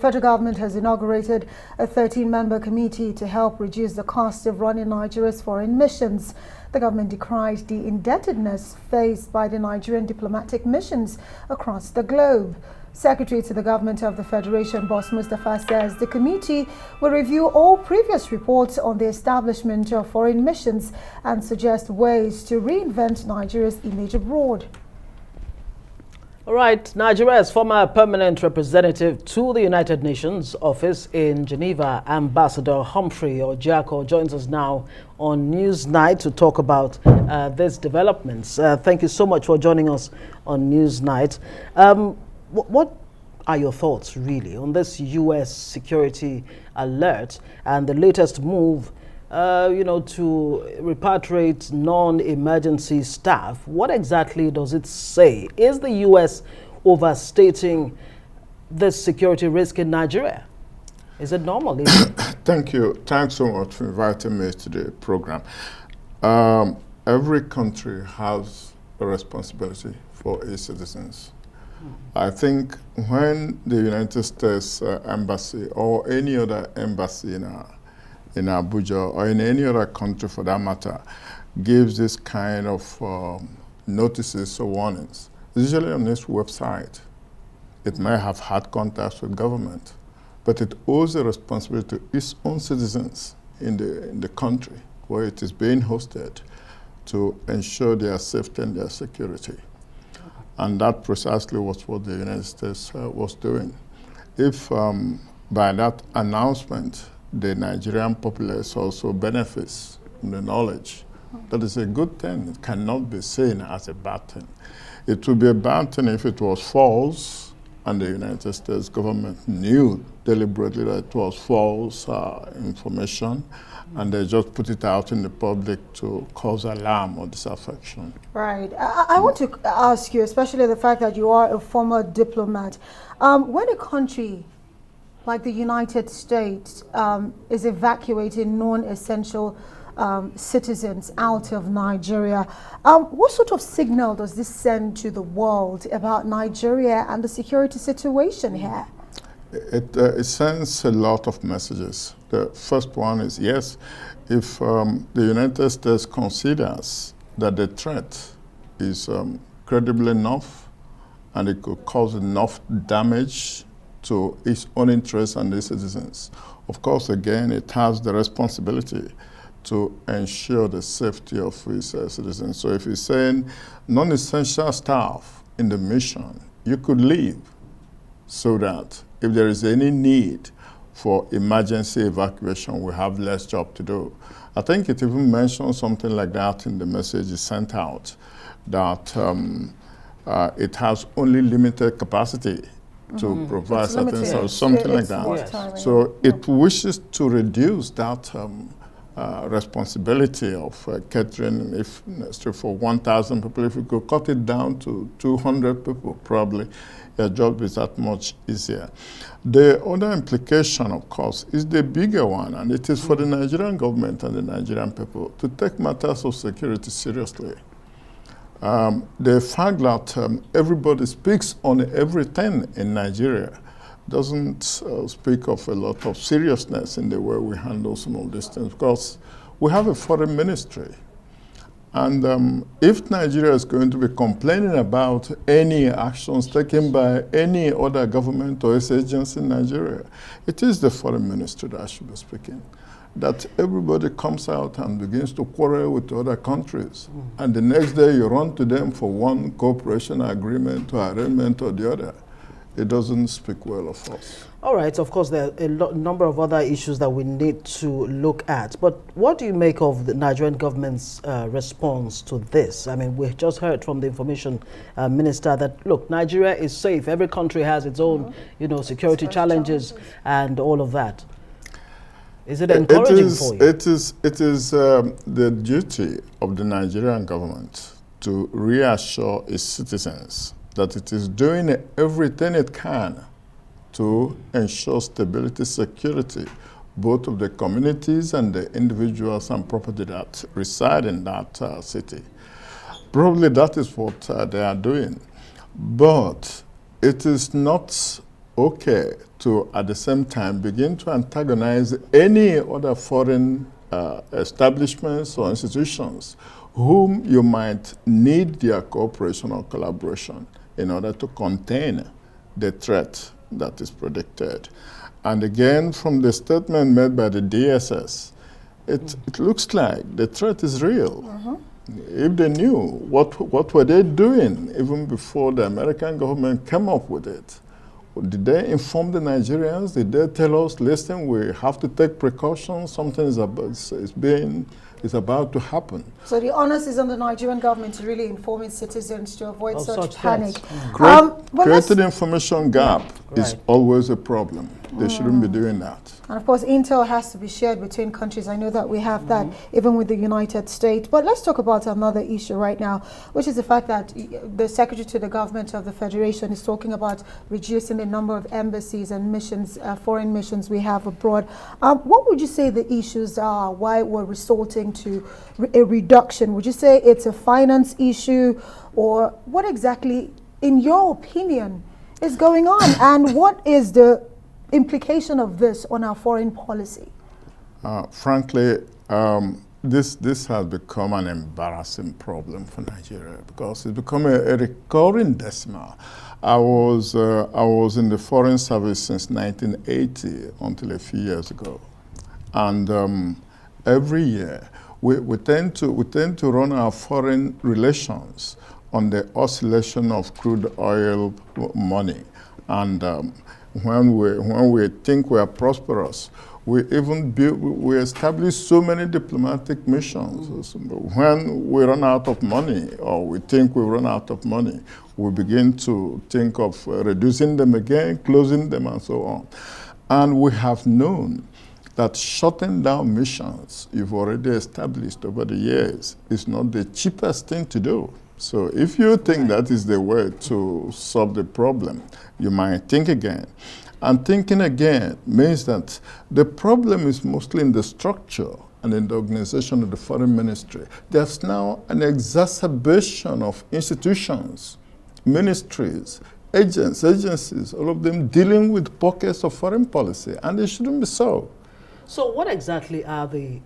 federal government has inaugurated a 13-member committee to help reduce the cost of running Nigeria's foreign missions. The government decried the indebtedness faced by the Nigerian diplomatic missions across the globe. Secretary to the Government of the Federation, Boss Mustafa, says the committee will review all previous reports on the establishment of foreign missions and suggest ways to reinvent Nigeria's image abroad. All right, Nigeria's former permanent representative to the United Nations office in Geneva, Ambassador Humphrey Orjiakor, joins us now on Newsnight to talk about these developments. Thank you so much for joining us on Newsnight. What are your thoughts, really, on this U.S. security alert and the latest move, to repatriate non-emergency staff? What exactly does it say? Is the U.S. overstating this security risk in Nigeria? Is it normal? Thank you. Thanks so much for inviting me to the program. Every country has a responsibility for its citizens. I think when the United States Embassy or any other embassy in Abuja or in any other country for that matter gives this kind of notices or warnings, usually on its website, it may have had contacts with government, but it owes a responsibility to its own citizens in the country where it is being hosted to ensure their safety and their security. And that precisely was what the United States was doing. If by that announcement, the Nigerian populace also benefits from the knowledge, that is a good thing. It cannot be seen as a bad thing. It would be a bad thing if it was false and the United States government knew deliberately that it was false information, and they just put it out in the public to cause alarm or disaffection. Right. I want to ask you, especially the fact that you are a former diplomat, when a country like the United States is evacuating non-essential citizens out of Nigeria, what sort of signal does this send to the world about Nigeria and the security situation here? It sends a lot of messages. The first one is, yes, if the United States considers that the threat is credible enough and it could cause enough damage to its own interests and its citizens, of course, again, it has the responsibility to ensure the safety of its citizens. So if it's saying non-essential staff in the mission, you could leave so that if there is any need for emergency evacuation, we have less job to do. I think it even mentions something like that in the message it sent out, that it has only limited capacity to provide certain services, something like that. Yes. So it wishes to reduce that responsibility of catering, if necessary, for 1,000 people. If we could cut it down to 200 people, probably their job is that much easier. The other implication, of course, is the bigger one, and it is for the Nigerian government and the Nigerian people to take matters of security seriously. The fact that everybody speaks on everything in Nigeria doesn't speak of a lot of seriousness in the way we handle some of these things, because we have a foreign ministry. And if Nigeria is going to be complaining about any actions taken by any other government or its agency in Nigeria, it is the foreign ministry that should be speaking. That everybody comes out and begins to quarrel with other countries. And the next day you run to them for one cooperation agreement or arrangement or the other. It doesn't speak well of us. All right, of course, there are a number of other issues that we need to look at. But what do you make of the Nigerian government's response to this? I mean, we just heard from the information minister that, look, Nigeria is safe. Every country has its own, security challenges and all of that. Is it encouraging for you? It is the duty of the Nigerian government to reassure its citizens that it is doing everything it can to ensure stability, security, both of the communities and the individuals and property that reside in that city. Probably that is what they are doing. But it is not okay to, at the same time, begin to antagonize any other foreign establishments or institutions whom you might need their cooperation or collaboration in order to contain the threat that is predicted. And again, from the statement made by the DSS, it looks like the threat is real. If they knew, what were they doing even before the American government came up with it? Did they inform the Nigerians? Did they tell us, listen, we have to take precautions, something is about to happen? So the onus is on the Nigerian government to really inform its citizens to avoid such panic. Creating information gap is always a problem. They shouldn't be doing that. And of course, intel has to be shared between countries. I know that we have that even with the United States. But let's talk about another issue right now, which is the fact that the Secretary to the Government of the Federation is talking about reducing the number of embassies and missions, foreign missions we have abroad. What would you say the issues are? Why we're resorting to a reduction? Would you say it's a finance issue, or what exactly, in your opinion, is going on? And what is the implication of this on our foreign policy? Frankly, this has become an embarrassing problem for Nigeria because it's become a recurring decimal. I was in the Foreign Service since 1980 until a few years ago, and every year we tend to run our foreign relations on the oscillation of crude oil money, and when we think we are prosperous, we establish so many diplomatic missions. When we run out of money, or we think we run out of money, we begin to think of reducing them again, closing them, and so on. And we have known that shutting down missions you've already established over the years is not the cheapest thing to do. So if you think that is the way to solve the problem, you might think again. And thinking again means that the problem is mostly in the structure and in the organization of the foreign ministry. There's now an exacerbation of institutions, ministries, agencies, all of them dealing with pockets of foreign policy, and it shouldn't be so. So what exactly are the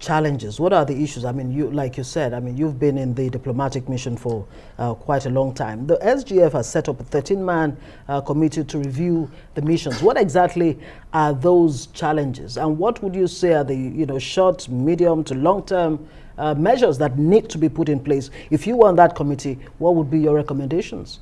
challenges? What are the issues? I mean, like you said, I mean, you've been in the diplomatic mission for quite a long time. The SGF has set up a 13-man committee to review the missions. What exactly are those challenges? And what would you say are the short, medium to long-term measures that need to be put in place? If you were on that committee, what would be your recommendations?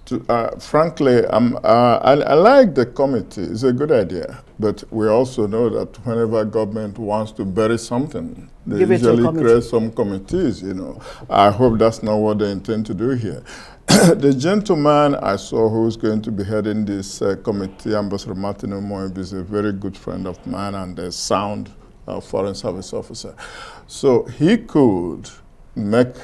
Frankly, I like the committee. It's a good idea. But we also know that whenever government wants to bury something, they usually create some committees, I hope that's not what they intend to do here. The gentleman I saw who's going to be heading this committee, Ambassador Martin Omoibe, is a very good friend of mine and a sound Foreign Service officer. So he could make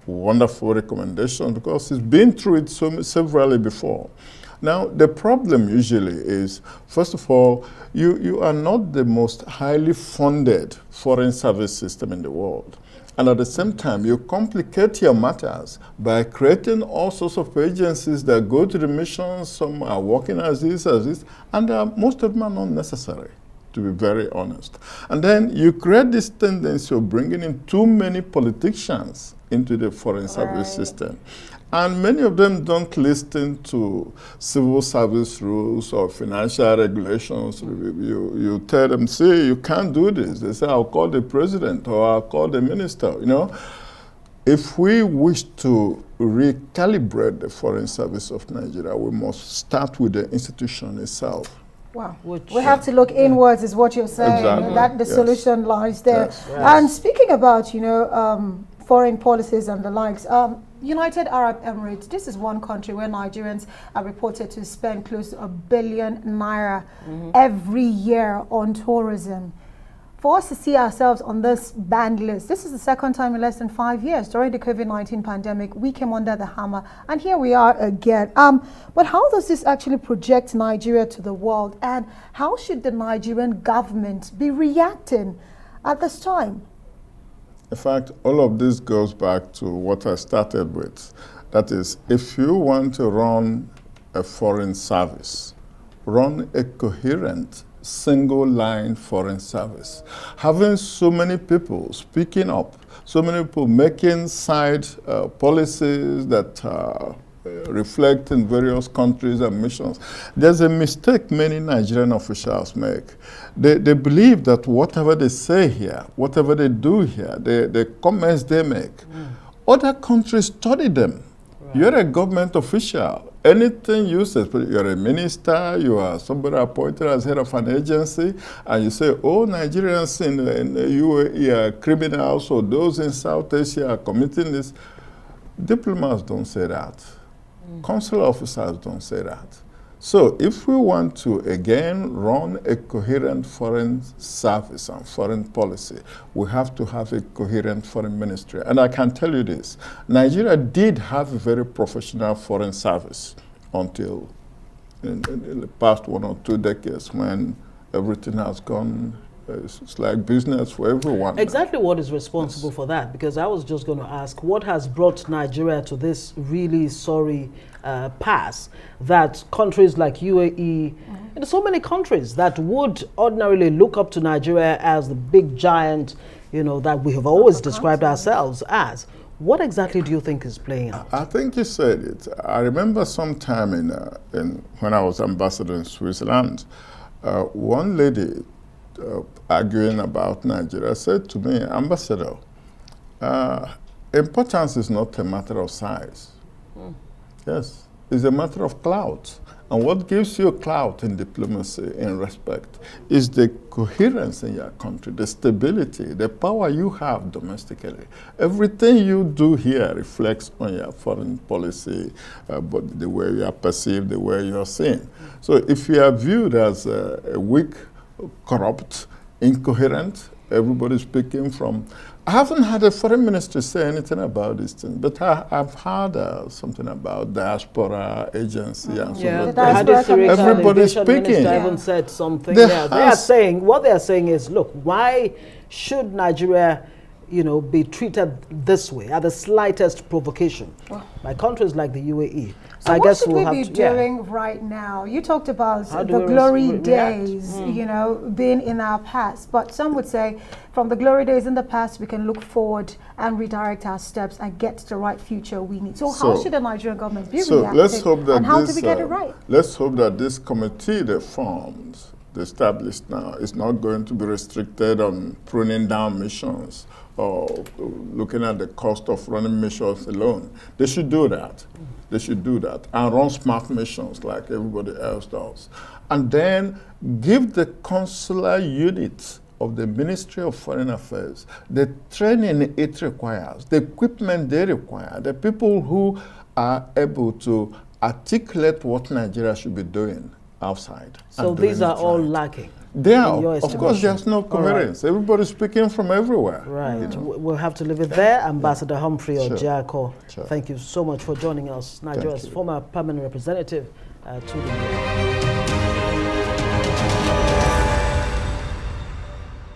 wonderful recommendations because he's been through it severally before. Now, the problem usually is, first of all, you are not the most highly funded foreign service system in the world. And at the same time, you complicate your matters by creating all sorts of agencies that go to the missions. Some are working as this, and most of them are not necessary, to be very honest. And then you create this tendency of bringing in too many politicians into the foreign service system. And many of them don't listen to civil service rules or financial regulations. You tell them, see, you can't do this. They say, I'll call the president or I'll call the minister, If we wish to recalibrate the foreign service of Nigeria, we must start with the institution itself. Wow. We have to look inwards is what you're saying. Exactly. That the solution lies there. Yes. And speaking about, foreign policies and the likes, United Arab Emirates, this is one country where Nigerians are reported to spend close to ₦1 billion every year on tourism. For us to see ourselves on this banned list, this is the second time in less than 5 years. During the COVID-19 pandemic, we came under the hammer, and here we are again. But how does this actually project Nigeria to the world, and how should the Nigerian government be reacting at this time? In fact, all of this goes back to what I started with. That is, if you want to run a foreign service, run a coherent single-line foreign service. Having so many people speaking up, so many people making side policies that reflect in various countries and missions. There's a mistake many Nigerian officials make. They believe that whatever they say here, whatever they do here, the comments they make, other countries study them. Right. You're a government official. Anything you say, you're a minister, you are somebody appointed as head of an agency, and you say, oh, Nigerians in the UAE are criminals, or those in South Asia are committing this. Diplomats don't say that. Consular officers don't say that. So if we want to, again, run a coherent foreign service and foreign policy, we have to have a coherent foreign ministry. And I can tell you this, Nigeria did have a very professional foreign service until in the past 1 or 2 decades when everything has gone. It's like business for everyone. Exactly what is responsible for that? Because I was just going to ask, what has brought Nigeria to this really sorry pass that countries like UAE, and so many countries that would ordinarily look up to Nigeria as the big giant, you know, that we have always described ourselves as. What exactly do you think is playing out? I think you said it. I remember sometime when I was ambassador in Switzerland, one lady arguing about Nigeria said to me, Ambassador, importance is not a matter of size. Yes, it's a matter of clout. And what gives you clout in diplomacy, in respect, is the coherence in your country, the stability, the power you have domestically. Everything you do here reflects on your foreign policy, but the way you are perceived, the way you are seen. So if you are viewed as a weak, corrupt, incoherent, everybody speaking from... I haven't had a foreign minister say anything about this thing, but I've heard something about diaspora agency and so on. Everybody speaking. Haven't said something. They are saying, what they are saying is, look, why should Nigeria, you know, be treated this way at the slightest provocation by countries like the UAE? So I guess what should we be doing right now? You talked about the glory days, you know, being in our past. But some would say from the glory days in the past, we can look forward and redirect our steps and get to the right future we need. So how should the Nigerian government be reacting? Let's hope that and how do we get it right? Let's hope that this committee they formed, they established now, is not going to be restricted on pruning down missions or looking at the cost of running missions alone. They should do that. They should do that and run smart missions like everybody else does. And then give the consular units of the Ministry of Foreign Affairs the training it requires, the equipment they require, the people who are able to articulate what Nigeria should be doing outside. So these are all lacking. They are. Of course, there's no coherence. Right. Everybody's speaking from everywhere. Right. You know? We'll have to leave it there. Ambassador Humphrey Orjiakor, thank you so much for joining us. Nigeria's former permanent representative to the